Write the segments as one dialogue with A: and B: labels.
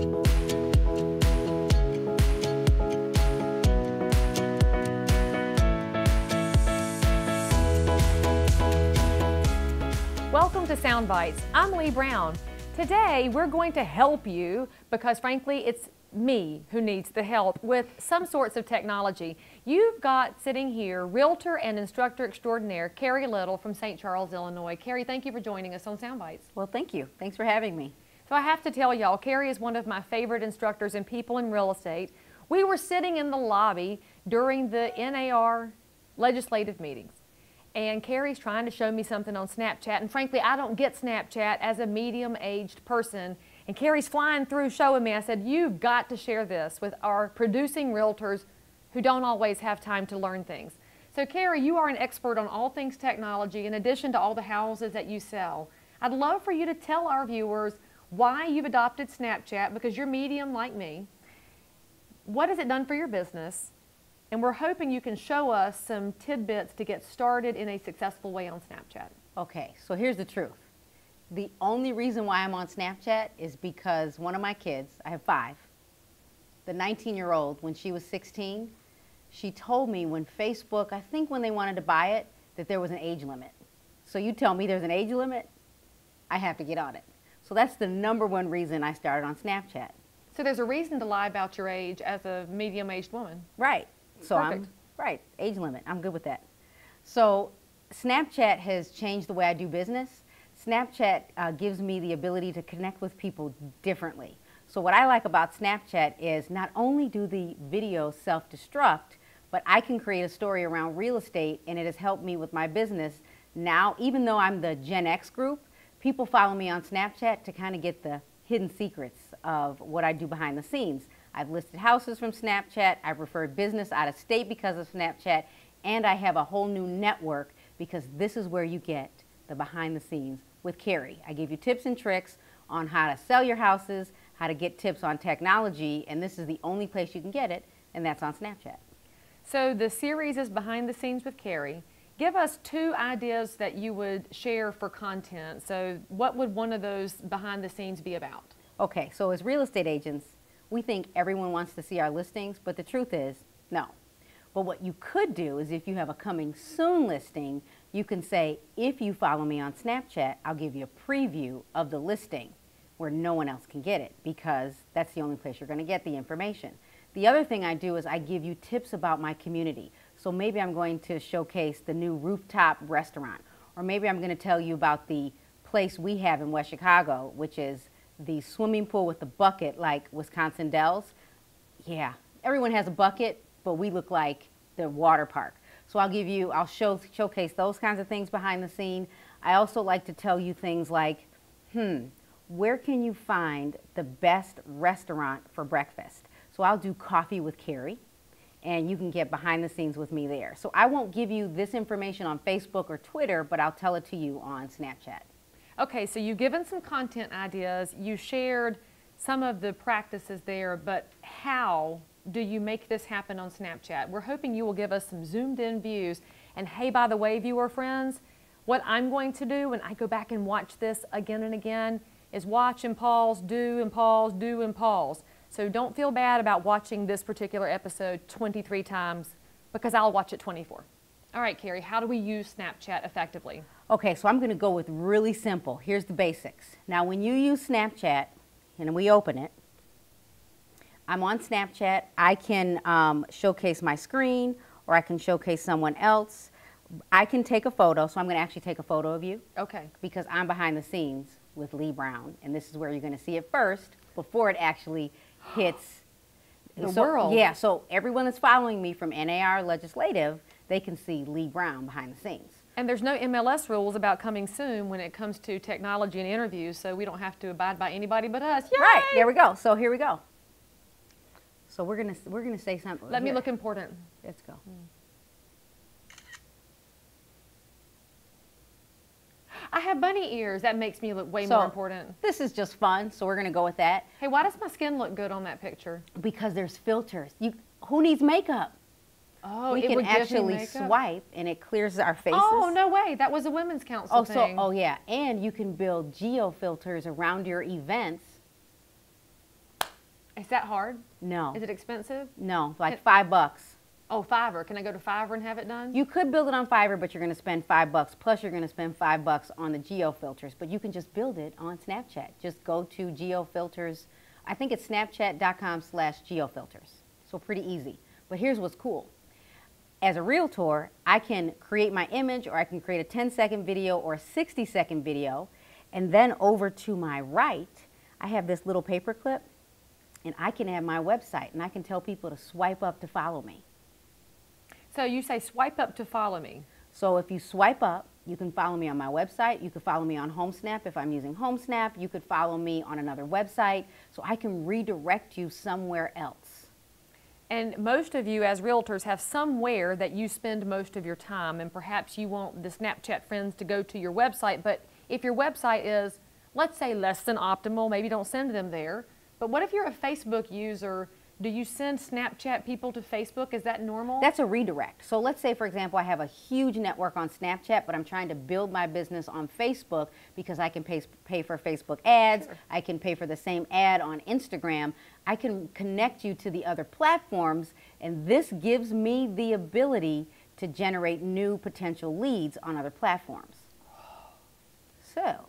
A: Welcome to Sound Bites. I'm Lee Brown. Today we're going to help you because frankly it's me who needs the help with some sorts of technology. You've got sitting here realtor and instructor extraordinaire Carrie Little from St. Charles, Illinois. Carrie, thank you for joining us on Sound Bites.
B: Well, thank you. Thanks for having me.
A: So I have to tell y'all, Carrie is one of my favorite instructors and people in real estate. We were sitting in the lobby during the NAR legislative meetings. And Carrie's trying to show me something on Snapchat, and frankly, I don't get Snapchat as a medium-aged person. And Carrie's flying through showing me. I said, you've got to share this with our producing realtors who don't always have time to learn things. So Carrie, you are an expert on all things technology in addition to all the houses that you sell. I'd love for you to tell our viewers why you've adopted Snapchat, because you're medium like me. What has it done for your business? And we're hoping you can show us some tidbits to get started in a successful way on Snapchat.
B: Okay, so here's the truth. The only reason why I'm on Snapchat is because one of my kids, I have 5, the 19-year-old, when she was 16, she told me when Facebook, I think when they wanted to buy it, that there was an age limit. So you tell me there's an age limit, I have to get on it. So that's the #1 reason I started on Snapchat.
A: So there's a reason to lie about your age as a medium-aged woman.
B: Right. So
A: Perfect.
B: Age limit. I'm good with that. So Snapchat has changed the way I do business. Snapchat gives me the ability to connect with people differently. So what I like about Snapchat is not only do the videos self-destruct, but I can create a story around real estate, and it has helped me with my business. Now, even though I'm the Gen X group, people follow me on Snapchat to kind of get the hidden secrets of what I do behind the scenes. I've listed houses from Snapchat, I've referred business out of state because of Snapchat, and I have a whole new network because this is where you get the behind the scenes with Carrie. I give you tips and tricks on how to sell your houses, how to get tips on technology, and this is the only place you can get it, and that's on Snapchat.
A: So the series is Behind the Scenes with Carrie. Give us 2 ideas that you would share for content. So what would one of those behind the scenes be about?
B: Okay, so as real estate agents, we think everyone wants to see our listings, but the truth is, no. But what you could do is if you have a coming soon listing, you can say, if you follow me on Snapchat, I'll give you a preview of the listing where no one else can get it, because that's the only place you're going to get the information. The other thing I do is I give you tips about my community. So maybe I'm going to showcase the new rooftop restaurant, or maybe I'm going to tell you about the place we have in West Chicago, which is the swimming pool with the bucket like Wisconsin Dells. Yeah, everyone has a bucket, but we look like the water park. So I'll showcase those kinds of things behind the scene. I also like to tell you things like, where can you find the best restaurant for breakfast? So I'll do Coffee with Carrie, and you can get behind the scenes with me there. So I won't give you this information on Facebook or Twitter, but I'll tell it to you on Snapchat.
A: Okay, so you've given some content ideas, you shared some of the practices there, but how do you make this happen on Snapchat? We're hoping you will give us some zoomed in views. And hey, by the way, viewer friends, what I'm going to do when I go back and watch this again and again is watch and pause, do and pause, do and pause. So don't feel bad about watching this particular episode 23 times because I'll watch it 24. All right, Carrie, how do we use Snapchat effectively?
B: Okay, so I'm going to go with really simple. Here's the basics. Now, when you use Snapchat, and we open it, I'm on Snapchat. I can showcase my screen, or I can showcase someone else. I can take a photo, so I'm going to actually take a photo of you.
A: Okay.
B: Because I'm behind the scenes with Lee Brown, and this is where you're going to see it first before it actually hits
A: the world.
B: Yeah, so everyone that's following me from NAR Legislative, they can see Lee Brown behind the scenes.
A: And there's no MLS rules about coming soon when it comes to technology and interviews, so we don't have to abide by anybody but us. Yay!
B: Right, there we go. So here we go. So we're gonna say something.
A: Let me look important.
B: Let's go.
A: I have bunny ears. That makes me look way more important.
B: This is just fun, so we're gonna go with that.
A: Hey, why does my skin look good on that picture?
B: Because there's filters. Who needs makeup?
A: Oh,
B: we can actually swipe and it clears our faces.
A: Oh, no way. That was a women's council thing.
B: Oh yeah, and you can build geo filters around your events
A: Is that hard?
B: No.
A: Is it expensive?
B: No, like $5.
A: Oh, Fiverr. Can I go to Fiverr and have it done?
B: You could build it on Fiverr, but you're going to spend $5. Plus, you're going to spend $5 on the geo filters. But you can just build it on Snapchat. Just go to geo filters. I think it's snapchat.com/geofilters. So pretty easy. But here's what's cool. As a realtor, I can create my image, or I can create a 10-second video or a 60-second video. And then over to my right, I have this little paper clip, and I can add my website, and I can tell people to swipe up to follow me.
A: So you say swipe up to follow me.
B: So if you swipe up, you can follow me on my website. You could follow me on HomeSnap if I'm using HomeSnap. You could follow me on another website. So I can redirect you somewhere else.
A: And most of you as realtors have somewhere that you spend most of your time, and perhaps you want the Snapchat friends to go to your website, but if your website is, let's say, less than optimal, maybe don't send them there. But what if you're a Facebook user? Do you send Snapchat people to Facebook? Is that normal?
B: That's a redirect. So let's say, for example, I have a huge network on Snapchat, but I'm trying to build my business on Facebook because I can pay for Facebook ads. Sure. I can pay for the same ad on Instagram. I can connect you to the other platforms, and this gives me the ability to generate new potential leads on other platforms. So.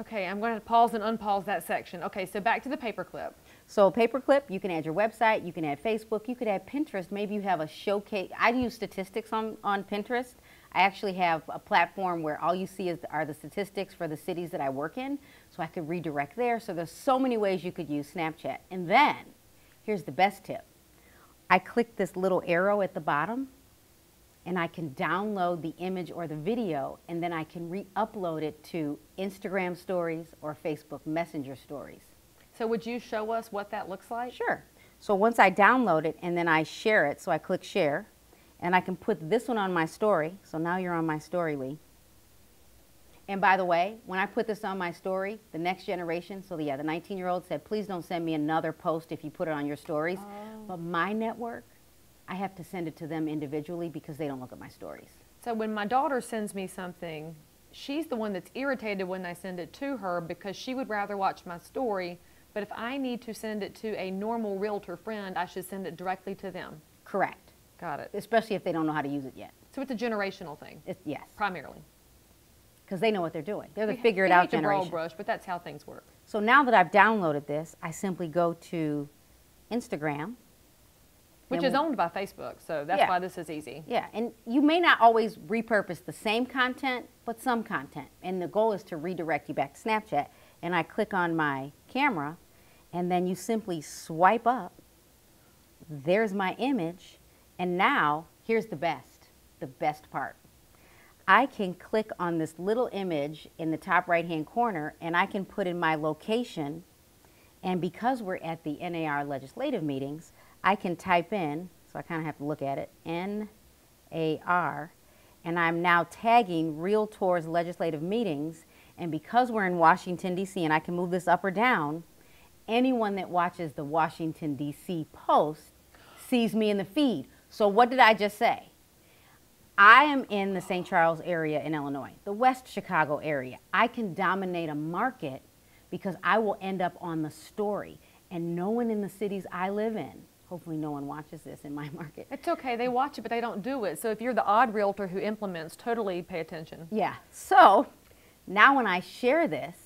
A: Okay, I'm going to pause and unpause that section. Okay, so back to the paperclip.
B: So paperclip, you can add your website, you can add Facebook, you could add Pinterest. Maybe you have a showcase. I use statistics on Pinterest. I actually have a platform where all you see are the statistics for the cities that I work in. So I could redirect there. So there's so many ways you could use Snapchat. And then, here's the best tip. I click this little arrow at the bottom, and I can download the image or the video, and then I can re-upload it to Instagram stories or Facebook Messenger stories.
A: So would you show us what that looks like?
B: Sure. So once I download it and then I share it, so I click share, and I can put this one on my story. So now you're on my story, Lee. And by the way, when I put this on my story, the next generation, so yeah, the 19-year-old said, please don't send me another post if you put it on your stories. Oh. But my network, I have to send it to them individually because they don't look at my stories.
A: So when my daughter sends me something, she's the one that's irritated when I send it to her because she would rather watch my story. But if I need to send it to a normal realtor friend, I should send it directly to them.
B: Correct.
A: Got it.
B: Especially if they don't know how to use it yet.
A: So it's a generational thing?
B: Yes.
A: Primarily.
B: Because they know what they're doing. They're the figure-it-out generation.
A: Broad brush, but that's how things work.
B: So now that I've downloaded this, I simply go to Instagram.
A: Which is owned by Facebook, so that's why this is easy.
B: Yeah, and you may not always repurpose the same content, but some content. And the goal is to redirect you back to Snapchat. And I click on my camera, and then you simply swipe up. There's my image. And now, here's the best part. I can click on this little image in the top right-hand corner, and I can put in my location. And because we're at the NAR legislative meetings, I can type in, so I kind of have to look at it, NAR, and I'm now tagging Realtors legislative meetings. And because we're in Washington, D.C., and I can move this up or down, anyone that watches the Washington, D.C. post sees me in the feed. So what did I just say? I am in the St. Charles area in Illinois, the West Chicago area. I can dominate a market because I will end up on the story. And no one in the cities I live in, hopefully no one watches this in my market.
A: It's okay, they watch it, but they don't do it. So if you're the odd realtor who implements, totally pay attention.
B: Yeah, so now when I share this,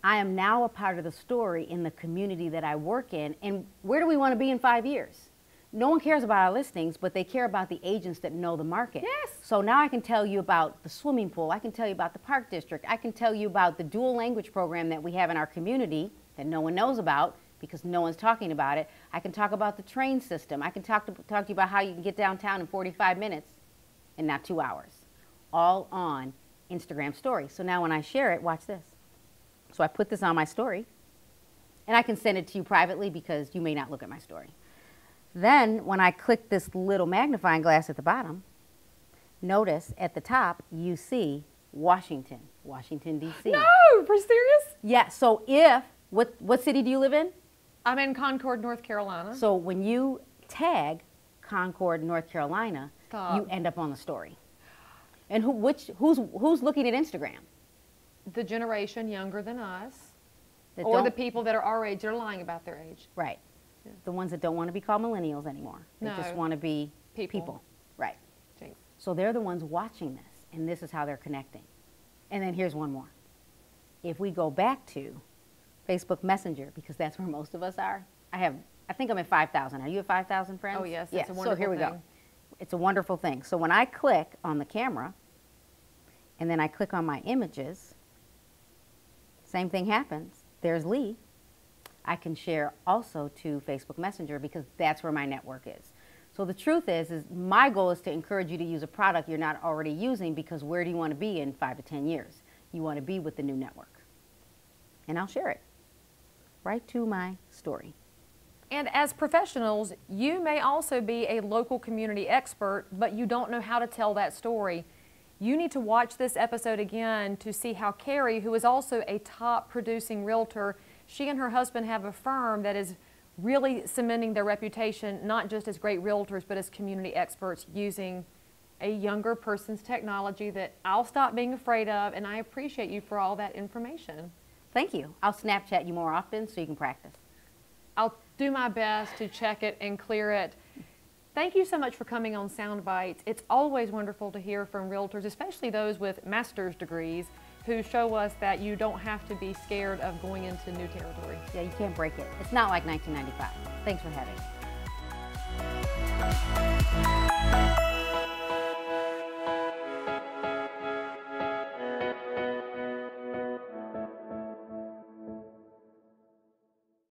B: I am now a part of the story in the community that I work in. And where do we want to be in 5 years? No one cares about our listings, but they care about the agents that know the market.
A: Yes.
B: So now I can tell you about the swimming pool. I can tell you about the park district. I can tell you about the dual language program that we have in our community that no one knows about because no one's talking about it. I can talk about the train system. I can talk to you about how you can get downtown in 45 minutes and not 2 hours. All on Instagram stories. So now when I share it, watch this. So I put this on my story, and I can send it to you privately because you may not look at my story. Then when I click this little magnifying glass at the bottom, notice at the top you see Washington, D.C.
A: No, for serious?
B: Yeah, so what city do you live in?
A: I'm in Concord, North Carolina.
B: So when you tag Concord, North Carolina,
A: Stop.
B: You end up on the story. And who's looking at Instagram?
A: The generation younger than us,
B: That
A: or
B: don't-
A: the people that are our age that are lying about their age.
B: Right. The ones that don't want to be called millennials anymore. They just
A: No.
B: want to be
A: People.
B: people. Right.
A: Jinx.
B: So they're the ones watching this, and this is how they're connecting. And then here's one more. If we go back to Facebook Messenger, because that's where most of us are, I think I'm at 5,000. Are you at 5,000 friends?
A: Oh, yes,
B: Yeah,
A: it's a wonderful
B: so here we go.
A: thing.
B: It's a wonderful thing. So when I click on the camera, and then I click on my images, same thing happens. There's Lee. I can share also to Facebook Messenger because that's where my network is. So the truth is my goal is to encourage you to use a product you're not already using, because where do you want to be in 5 to 10 years? You want to be with the new network. And I'll share it right to my story.
A: And as professionals, you may also be a local community expert, but you don't know how to tell that story. You need to watch this episode again to see how Carrie, who is also a top producing realtor, she and her husband have a firm that is really cementing their reputation, not just as great realtors, but as community experts using a younger person's technology that I'll stop being afraid of, and I appreciate you for all that information.
B: Thank you. I'll Snapchat you more often so you can practice.
A: I'll do my best to check it and clear it. Thank you so much for coming on Sound Bites. It's always wonderful to hear from realtors, especially those with master's degrees, who show us that you don't have to be scared of going into new territory.
B: Yeah, you can't break it. It's not like 1995. Thanks for having me.